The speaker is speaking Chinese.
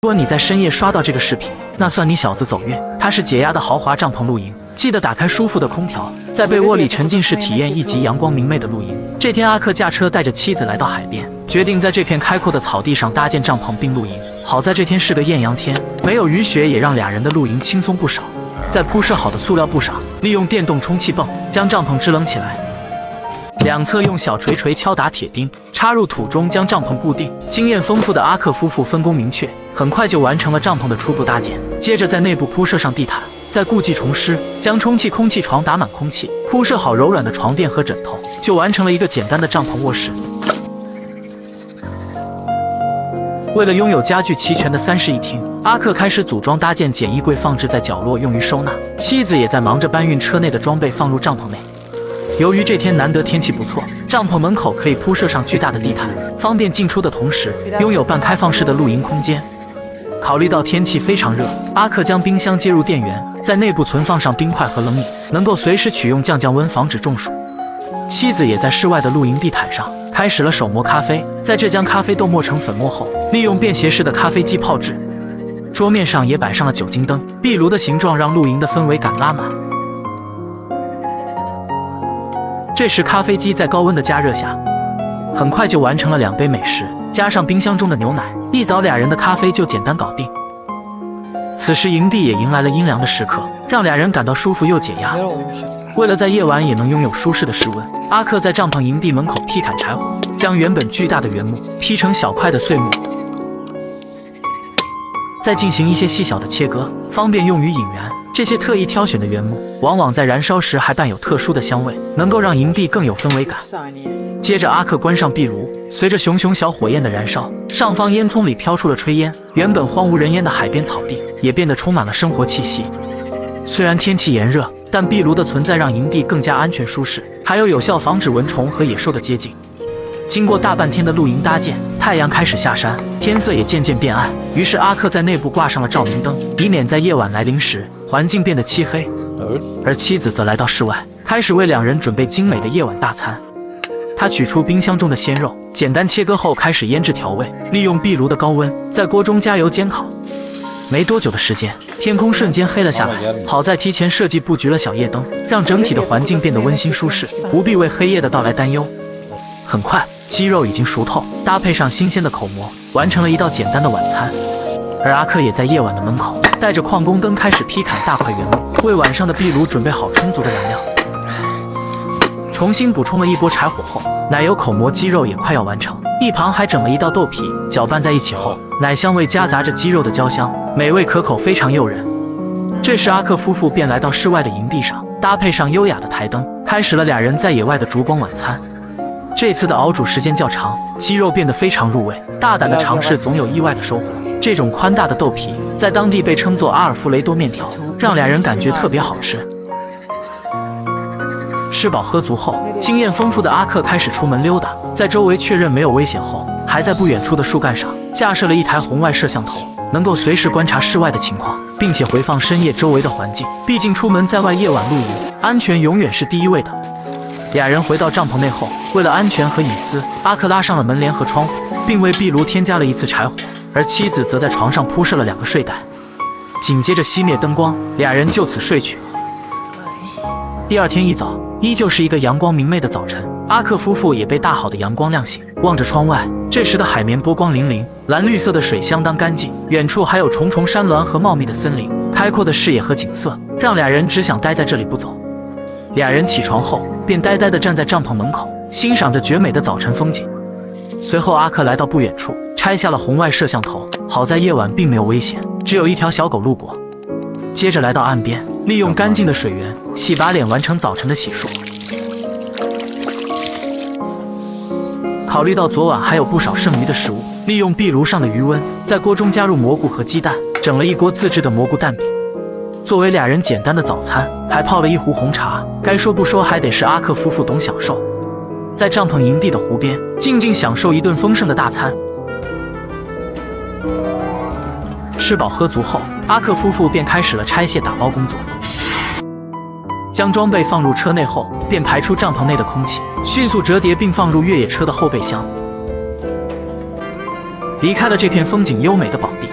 如果你在深夜刷到这个视频，那算你小子走运。它是解压的豪华帐篷露营，记得打开舒服的空调，在被窝里沉浸式体验一集阳光明媚的露营。这天，阿克驾车带着妻子来到海边，决定在这片开阔的草地上搭建帐篷并露营。好在这天是个艳阳天，没有雨雪，也让俩人的露营轻松不少。在铺设好的塑料布上，利用电动充气泵将帐篷制冷起来。两侧用小锤锤敲打铁钉，插入土中将帐篷固定。经验丰富的阿克夫妇分工明确，很快就完成了帐篷的初步搭建。接着在内部铺设上地毯，再故技重施，将充气空气床打满空气，铺设好柔软的床垫和枕头，就完成了一个简单的帐篷卧室。为了拥有家具齐全的3室1厅，阿克开始组装搭建简易柜，放置在角落用于收纳。妻子也在忙着搬运车内的装备放入帐篷内。由于这天难得天气不错，帐篷门口可以铺设上巨大的地毯，方便进出的同时，拥有半开放式的露营空间。考虑到天气非常热，阿克将冰箱接入电源，在内部存放上冰块和冷饮，能够随时取用降温，防止中暑。妻子也在室外的露营地毯上开始了手磨咖啡，在这将咖啡豆磨成粉末后，利用便携式的咖啡机泡制。桌面上也摆上了酒精灯，壁炉的形状让露营的氛围感拉满。这时咖啡机在高温的加热下，很快就完成了2杯美食，加上冰箱中的牛奶，一早俩人的咖啡就简单搞定。此时营地也迎来了阴凉的时刻，让俩人感到舒服又解压。为了在夜晚也能拥有舒适的室温，阿克在帐篷营地门口劈砍柴火，将原本巨大的原木劈成小块的碎木，再进行一些细小的切割，方便用于引燃。这些特意挑选的原木，往往在燃烧时还伴有特殊的香味，能够让营地更有氛围感。接着，阿克关上壁炉，随着熊熊小火焰的燃烧，上方烟囱里飘出了炊烟，原本荒无人烟的海边草地也变得充满了生活气息。虽然天气炎热，但壁炉的存在让营地更加安全舒适，还有效防止蚊虫和野兽的接近。经过大半天的露营搭建，太阳开始下山，天色也渐渐变暗。于是阿克在内部挂上了照明灯，以免在夜晚来临时环境变得漆黑。而妻子则来到室外，开始为两人准备精美的夜晚大餐。他取出冰箱中的鲜肉，简单切割后开始腌制调味，利用壁炉的高温在锅中加油煎烤。没多久的时间，天空瞬间黑了下来。好在提前设计布局了小夜灯，让整体的环境变得温馨舒适，不必为黑夜的到来担忧。很快，鸡肉已经熟透，搭配上新鲜的口蘑，完成了一道简单的晚餐。而阿克也在夜晚的门口，带着矿工灯开始劈砍大块原木，为晚上的壁炉准备好充足的燃料。重新补充了一波柴火后，奶油口蘑鸡肉也快要完成。一旁还整了一道豆皮，搅拌在一起后，奶香味夹杂着鸡肉的焦香，美味可口，非常诱人。这时阿克夫妇便来到室外的营地上，搭配上优雅的台灯，开始了俩人在野外的烛光晚餐。这次的熬煮时间较长，鸡肉变得非常入味。大胆的尝试总有意外的收获。这种宽大的豆皮在当地被称作阿尔弗雷多面条，让俩人感觉特别好吃。吃饱喝足后，经验丰富的阿克开始出门溜达，在周围确认没有危险后，还在不远处的树干上架设了一台红外摄像头，能够随时观察室外的情况，并且回放深夜周围的环境。毕竟出门在外夜晚露营，安全永远是第一位的。俩人回到帐篷内后，为了安全和隐私，阿克拉上了门帘和窗户，并为壁炉添加了一次柴火，而妻子则在床上铺设了2个睡袋。紧接着熄灭灯光，俩人就此睡去。第二天一早，依旧是一个阳光明媚的早晨，阿克夫妇也被大好的阳光亮醒。望着窗外，这时的海面波光粼粼，蓝绿色的水相当干净，远处还有重重山峦和茂密的森林，开阔的视野和景色让俩人只想待在这里不走。俩人起床后便呆呆地站在帐篷门口，欣赏着绝美的早晨风景。随后阿克来到不远处，拆下了红外摄像头，好在夜晚并没有危险，只有一条小狗路过。接着来到岸边，利用干净的水源洗把脸，完成早晨的洗漱。考虑到昨晚还有不少剩余的食物，利用壁炉上的余温，在锅中加入蘑菇和鸡蛋，整了一锅自制的蘑菇蛋饼。作为俩人简单的早餐，还泡了一壶红茶。该说不说，还得是阿克夫妇懂享受。在帐篷营地的湖边，静静享受一顿丰盛的大餐。吃饱喝足后，阿克夫妇便开始了拆卸打包工作。将装备放入车内后，便排出帐篷内的空气，迅速折叠并放入越野车的后备箱。离开了这片风景优美的宝地，